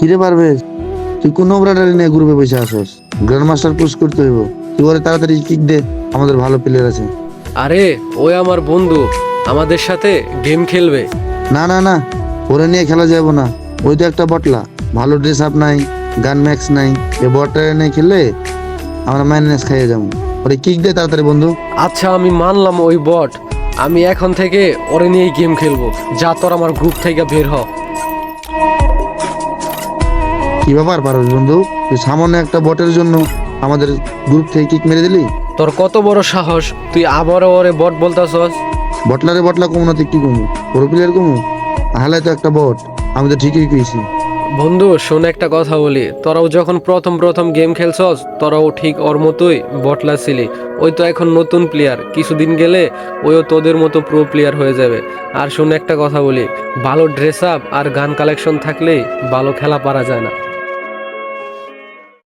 কিরে পারবে, তুই কোন নোংরাটারি নিয়ে গ্রুপে বসে আসস? গ্র্যান্ড মাস্টার পুশ করতে হইব, তুই ওরে তাড়াতাড়ি কিক দে, আমাদের ভালো প্লেয়ার আছে। আরে ওই আমার বন্ধু, আমাদের সাথে গেম খেলবে। না না না, ওরে নিয়ে খেলা যাবো না। ওই তো একটা বটলা, ভালো ড্রেস আপ নাই, গান ম্যাক্স নাই। এই বটলারে নিয়ে খেললে আমরা ম্যানেজ খাইয়ে যাবো। ওরে কিক দে তাড়াতাড়ি বন্ধু। আচ্ছা আমি মানলাম ওই বট, আমি এখন থেকে ওরে নিয়েই গেম খেলবো। যা তোর আমার গ্রুপ থেকে বের হ। কি ব্যাপার পারস বন্ধু, তুই সামান্য একটা বটের জন্য আমাদের গ্রুপ থেকে কিক মেরে দিলি? তোর কত বড় সাহস, তুই আবারও ওরে বট বলতাছস? বটলারে বটলা কমু না, তুই কি কমু? পুরো প্লেয়ার কমু? হালাই তো একটা বট, আমি তো ঠিকই কইছি। বন্ধু শোন একটা কথা বলি, তোরাও যখন প্রথম প্রথম গেম খেলছস তোরাও ঠিক ওর মতোই বটলা ছিলি। ওই তো এখন নতুন প্লেয়ার, কিছুদিন গেলে ওইও তোদের মতো প্রো প্লেয়ার হয়ে যাবে। আর শোন একটা কথা বলি, ভালো ড্রেস আপ আর গান কালেকশন থাকলেই ভালো খেলা পারা যায় না।